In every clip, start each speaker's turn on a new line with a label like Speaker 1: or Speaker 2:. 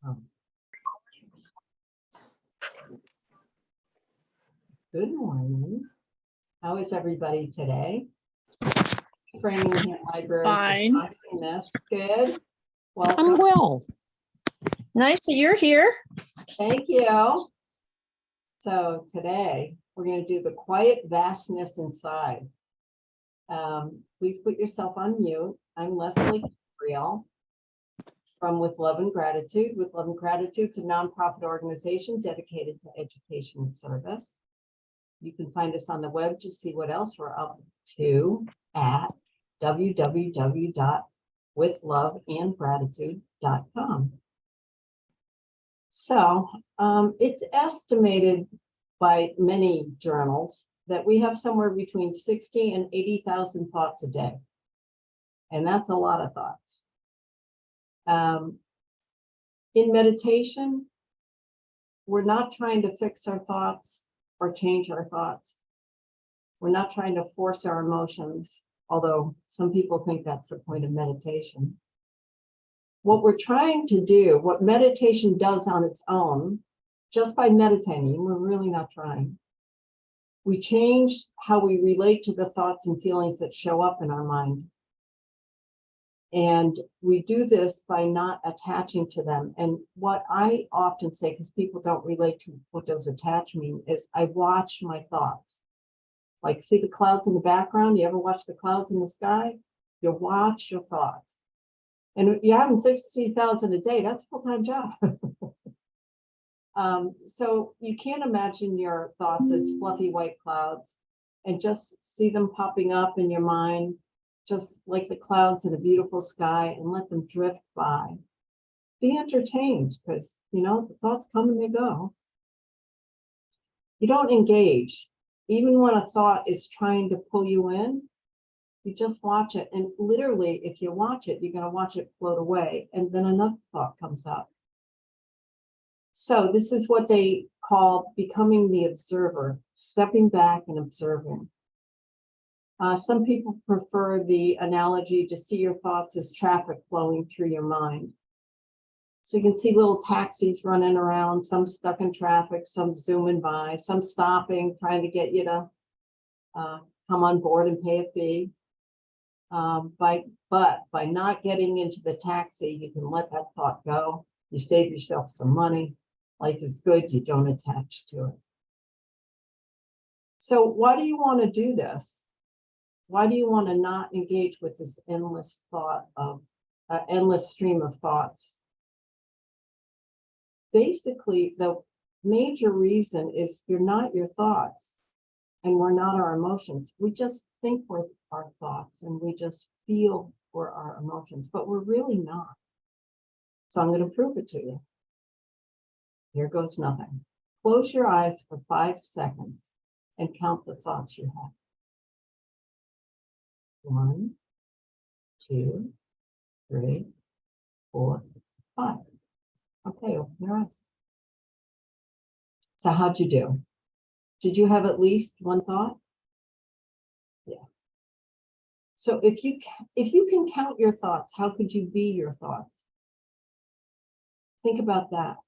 Speaker 1: Um, Good morning. How is everybody today? Framingham Library.
Speaker 2: Fine.
Speaker 1: Watching this. Good.
Speaker 2: I'm
Speaker 1: Welcome.
Speaker 2: well.
Speaker 3: Nice that you're here.
Speaker 1: Thank you. So today we're going to do the quiet vastness inside. Please put yourself on mute. I'm Leslie Gabriele from With Love and Gratitude. With Love and Gratitude is a nonprofit organization dedicated to education and service. You can find us on the web to see what else we're up to at www.withloveandgratitude.com. So it's estimated by many journals that we have somewhere between 60 and 80,000 thoughts a day. And that's a lot of thoughts. In meditation, we're not trying to fix our thoughts or change our thoughts. We're not trying to force our emotions, although some people think that's the point of meditation. What we're trying to do, what meditation does on its own, just by meditating, we're really not trying. We change how we relate to the thoughts and feelings that show up in our mind. And we do this by not attaching to them. And what I often say, because people don't relate to what does attach mean, is I watch my thoughts. Like, see the clouds in the background? You ever watch the clouds in the sky? You watch your thoughts. And you have them 60,000 a day, that's a full-time job. So you can't imagine your thoughts as fluffy white clouds and just see them popping up in your mind, just like the clouds in a beautiful sky, and let them drift by. Be entertained, because, you know, the thoughts come and they go. You don't engage. Even when a thought is trying to pull you in, you just watch it. And literally, if you watch it, you're going to watch it float away. And then another thought comes up. So this is what they call becoming the observer, stepping back and observing. Some people prefer the analogy to see your thoughts as traffic flowing through your mind. So you can see little taxis running around, some stuck in traffic, some zooming by, some stopping, trying to get you to come on board and pay a fee. But by not getting into the taxi, you can let that thought go. You save yourself some money. Life is good. You don't attach to it. So why do you want to do this? Why do you want to not engage with this endless thought of endless stream of thoughts? Basically, the major reason is you're not your thoughts and we're not our emotions. We just think we're our thoughts and we just feel we're our emotions, but we're really not. So I'm going to prove it to you. Here goes nothing. Close your eyes for 5 seconds and count the thoughts you have. 1, 2, 3, 4, 5. Okay, open your eyes. So how'd you do? Did you have at least one thought? Yeah. So if you can count your thoughts, how could you be your thoughts? Think about that.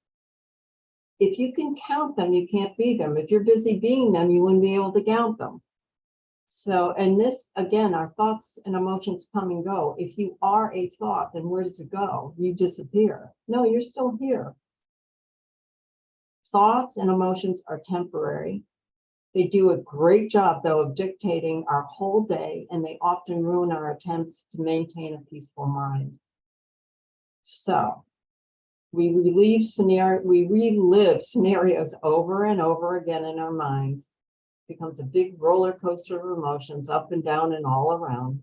Speaker 1: If you can count them, you can't be them. If you're busy being them, you wouldn't be able to count them. So, and this, again, our thoughts and emotions come and go. If you are a thought, then where does it go? You disappear. No, you're still here. Thoughts and emotions are temporary. They do a great job, though, of dictating our whole day, and they often ruin our attempts to maintain a peaceful mind. So we relive scenarios over and over again in our minds. It becomes a big roller coaster of emotions, up and down and all around.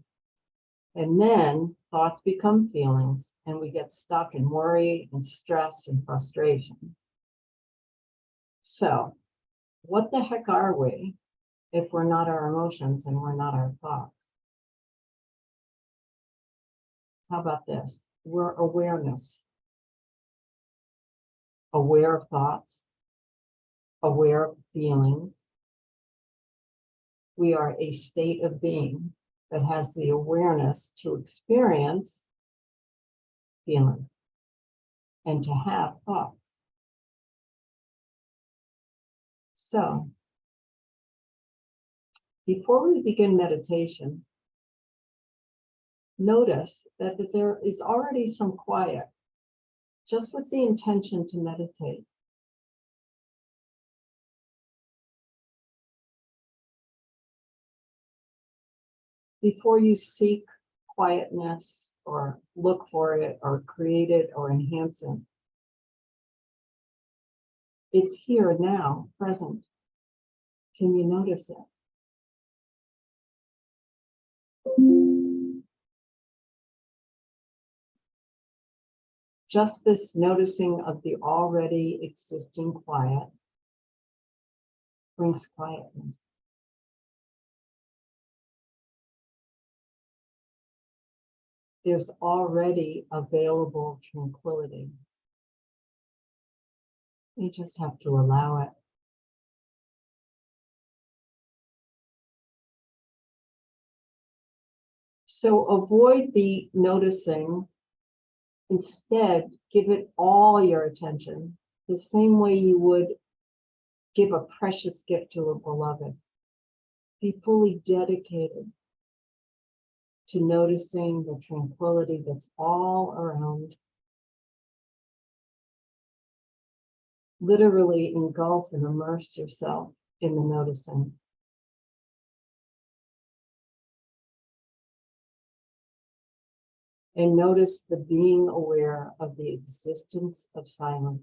Speaker 1: And then thoughts become feelings, and we get stuck in worry and stress and frustration. So what the heck are we if we're not our emotions and we're not our thoughts? How about this? We're awareness. Aware of thoughts, aware of feelings. We are a state of being that has the awareness to experience feeling. and to have thoughts. So, before we begin meditation, notice that there is already some quiet, just with the intention to meditate. Before you seek quietness or look for it or create it or enhance it, it's here now, present. Can you notice it? Just this noticing of the already existing quiet brings quietness. There's already available tranquility. You just have to allow it. So avoid the noticing. Instead, give it all your attention, the same way you would give a precious gift to a beloved. Be fully dedicated to noticing the tranquility that's all around. Literally engulf and immerse yourself in the noticing. And notice the being aware of the existence of silence.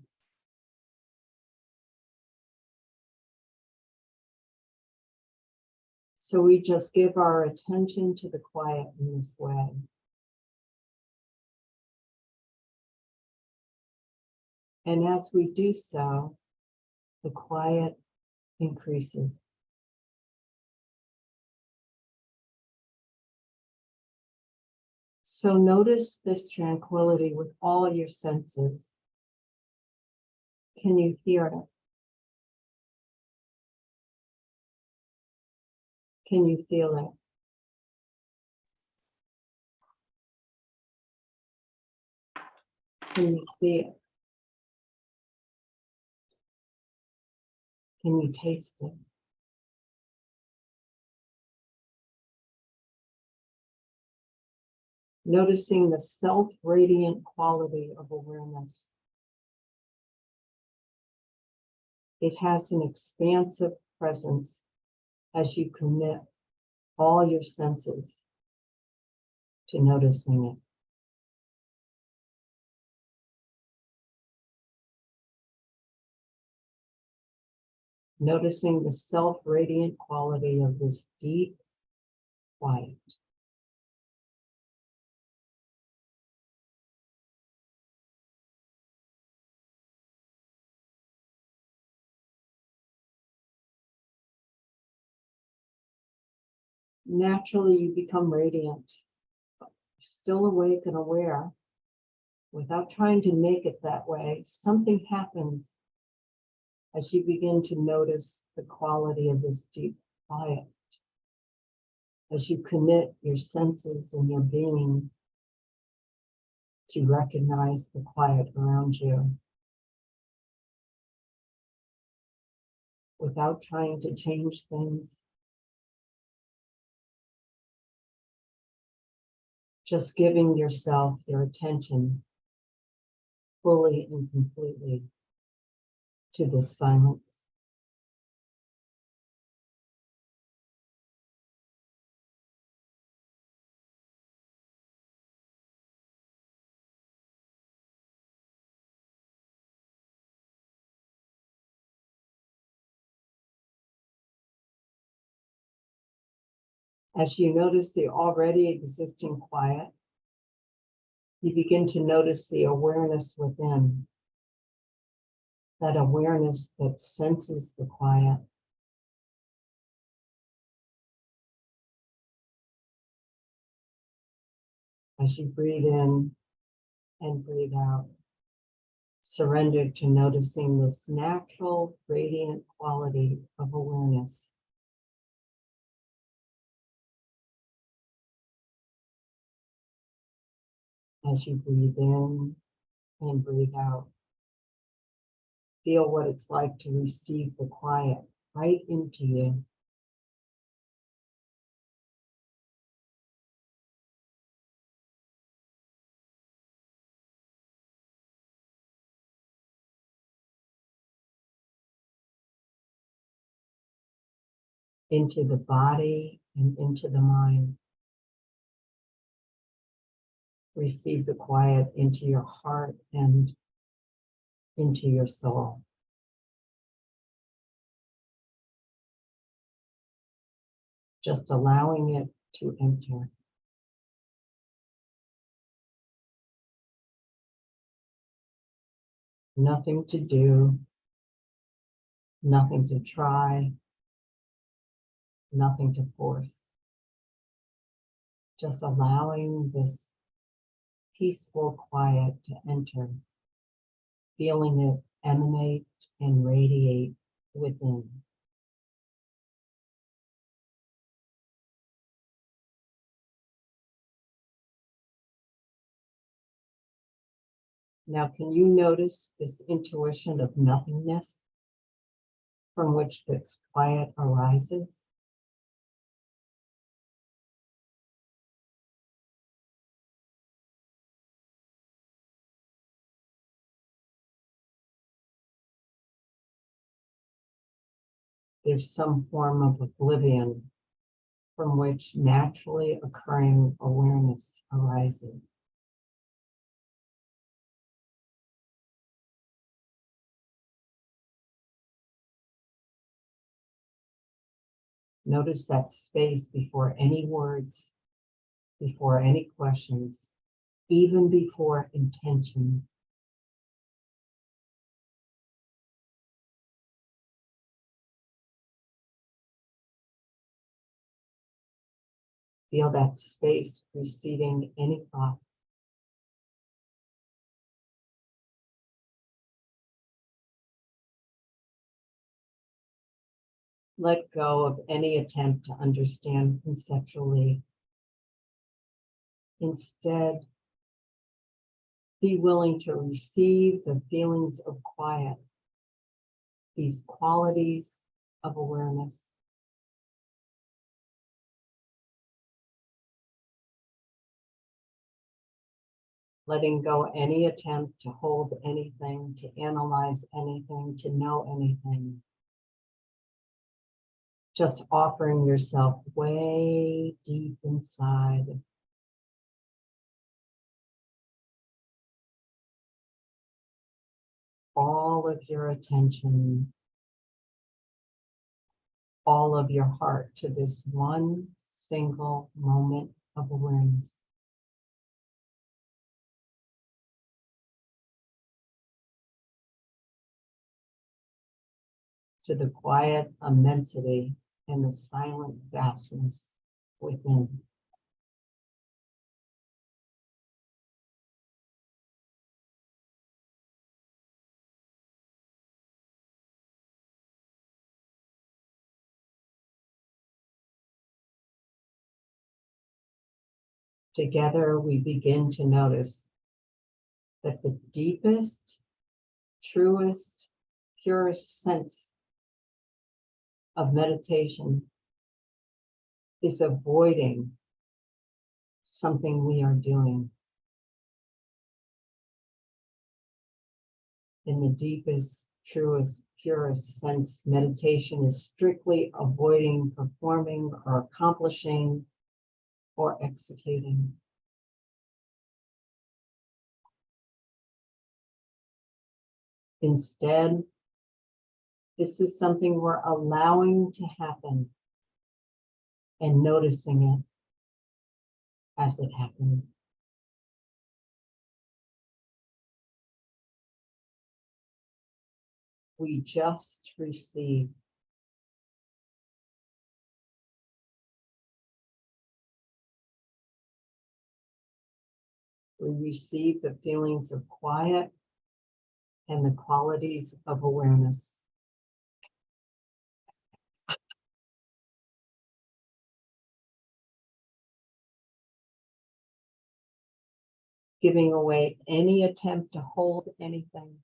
Speaker 1: So we just give our attention to the quiet in this way. And as we do so, the quiet increases. So notice this tranquility with all your senses. Can you hear it? Can you feel it? Can you see it? Can you taste it? Noticing the self-radiant quality of awareness. It has an expansive presence as you commit all your senses to noticing it. Noticing the self-radiant quality of this deep quiet. Naturally, you become radiant, still awake and aware. Without trying to make it that way, something happens as you begin to notice the quality of this deep quiet. As you commit your senses and your being to recognize the quiet around you. Without trying to change things. Just giving yourself your attention fully and completely to this silence. As you notice the already existing quiet, you begin to notice the awareness within. That awareness that senses the quiet. As you breathe in and breathe out, surrender to noticing this natural, radiant quality of awareness. As you breathe in and breathe out. Feel what it's like to receive the quiet right into you. Into the body and into the mind. Receive the quiet into your heart and into your soul. Just allowing it to enter. Nothing to do, nothing to try, nothing to force. Just allowing this peaceful quiet to enter, feeling it emanate and radiate within. Now, can you notice this intuition of nothingness from which this quiet arises? There's some form of oblivion from which naturally occurring awareness arises. Notice that space before any words, before any questions, even before intention. Feel that space preceding any thought. Let go of any attempt to understand conceptually. Instead, be willing to receive the feelings of quiet, these qualities of awareness. Letting go any attempt to hold anything, to analyze anything, to know anything. Just offering yourself way deep inside. All of your attention, all of your heart to this one single moment of awareness. To the quiet immensity and the silent vastness within. Together, we begin to notice that the deepest, truest, purest sense of meditation is avoiding something we are doing. In the deepest, truest, purest sense, meditation is strictly avoiding performing or accomplishing or executing. Instead, this is something we're allowing to happen and noticing it as it happens. We just receive. We receive the feelings of quiet and the qualities of awareness. giving away any attempt to hold anything.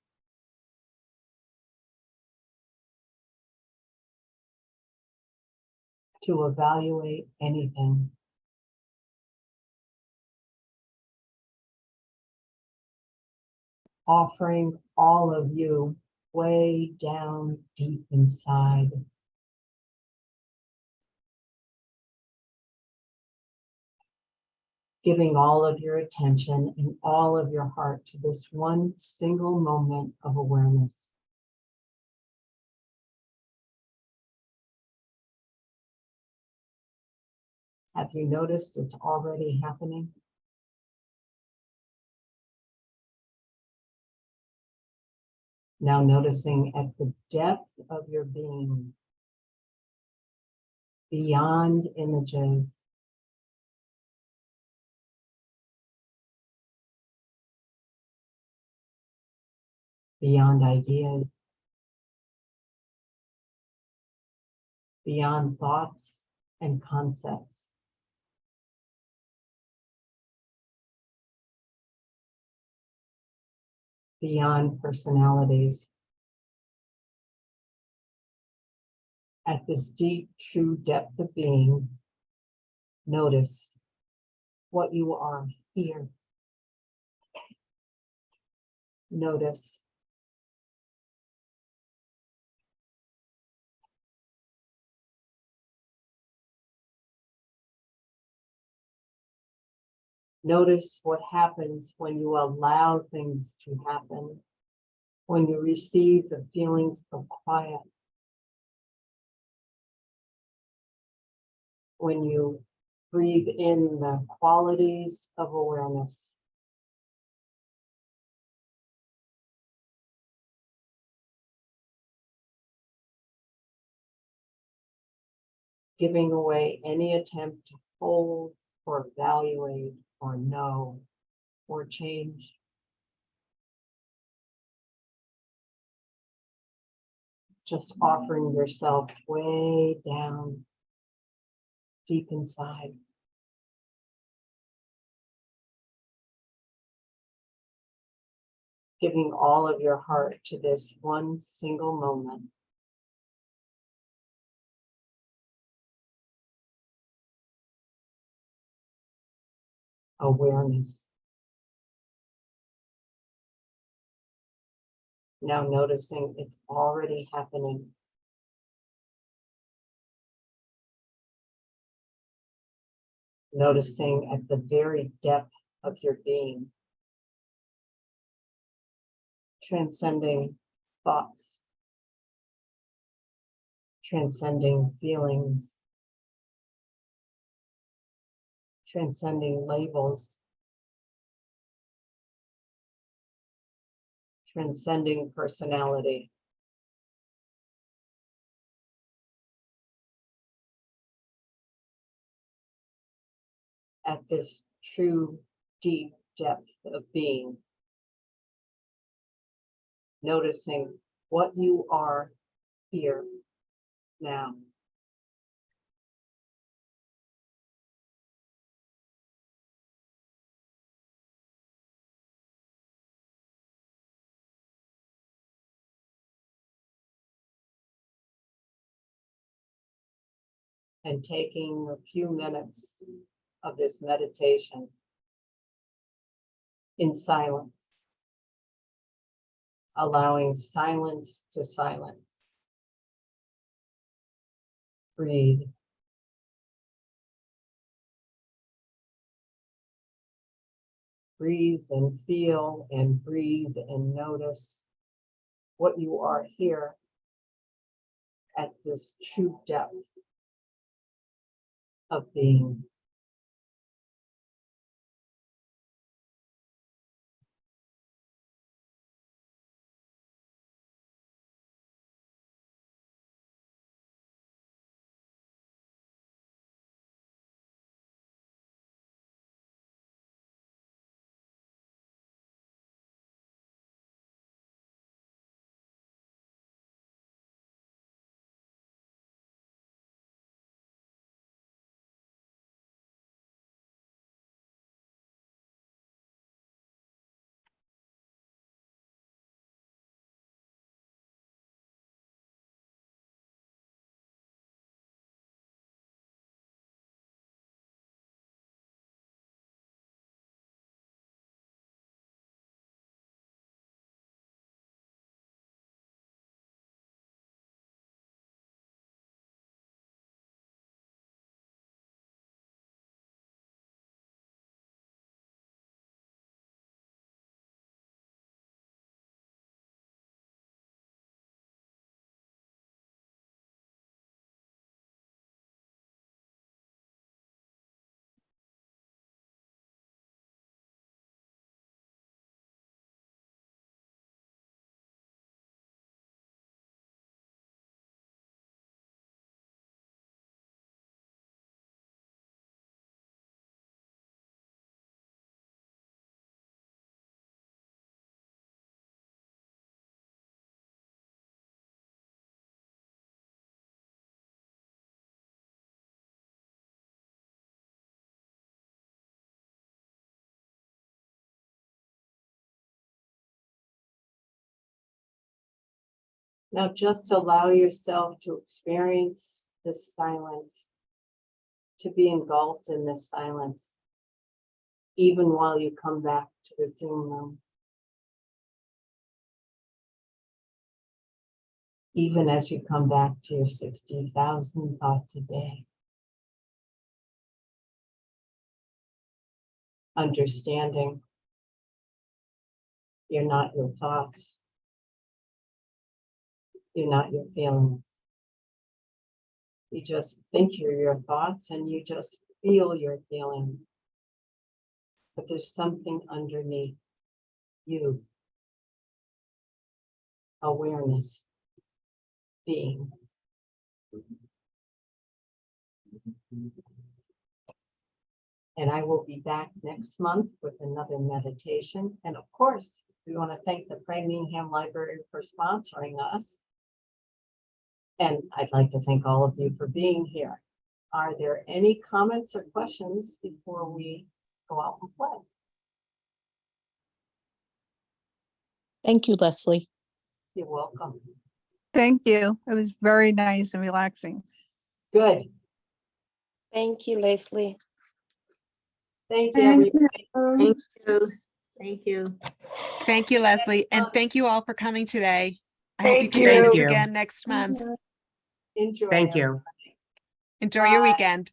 Speaker 1: To evaluate anything. Offering all of you way down deep inside. Giving all of your attention and all of your heart to this one single moment of awareness. Have you noticed it's already happening? Now noticing at the depth of your being, beyond images, beyond ideas, beyond thoughts and concepts. Beyond personalities. At this deep, true depth of being, notice what you are here. Notice. Notice what happens when you allow things to happen, when you receive the feelings of quiet, when you breathe in the qualities of awareness. Giving away any attempt to hold or evaluate or know or change. Just offering yourself way down, deep inside. Giving all of your heart to this one single moment. Awareness. Now noticing it's already happening. Noticing at the very depth of your being. Transcending thoughts. Transcending feelings. Transcending labels. Transcending personality. At this true, deep depth of being. Noticing what you are here now. And taking a few minutes of this meditation in silence, allowing silence to silence. Breathe. Breathe and feel and breathe and notice what you are here at this true depth of being. Now just allow yourself to experience this silence, to be engulfed in this silence, even while you come back to the Zoom room. Even as you come back to your 60,000 thoughts a day. Understanding you're not your thoughts. You're not your feelings. You just think you're your thoughts and you just feel your feelings. But there's something underneath you. Awareness. Being. And I will be back next month with another meditation. And of course, we want to thank the Framingham Library for sponsoring us. And I'd like to thank all of you for being here. Are there any comments or questions before we go out and play?
Speaker 3: Thank you, Leslie.
Speaker 1: You're welcome.
Speaker 2: Thank you. It was very nice and relaxing.
Speaker 1: Good.
Speaker 4: Thank you, Leslie.
Speaker 1: Thank you, everybody.
Speaker 5: Thank you. Thank you.
Speaker 6: Thank you, Leslie. And thank you all for coming today. I hope you
Speaker 4: Thank
Speaker 6: can join us
Speaker 5: you.
Speaker 6: again next month.
Speaker 1: Enjoy.
Speaker 5: Thank you.
Speaker 6: Enjoy your
Speaker 1: Bye.
Speaker 6: weekend.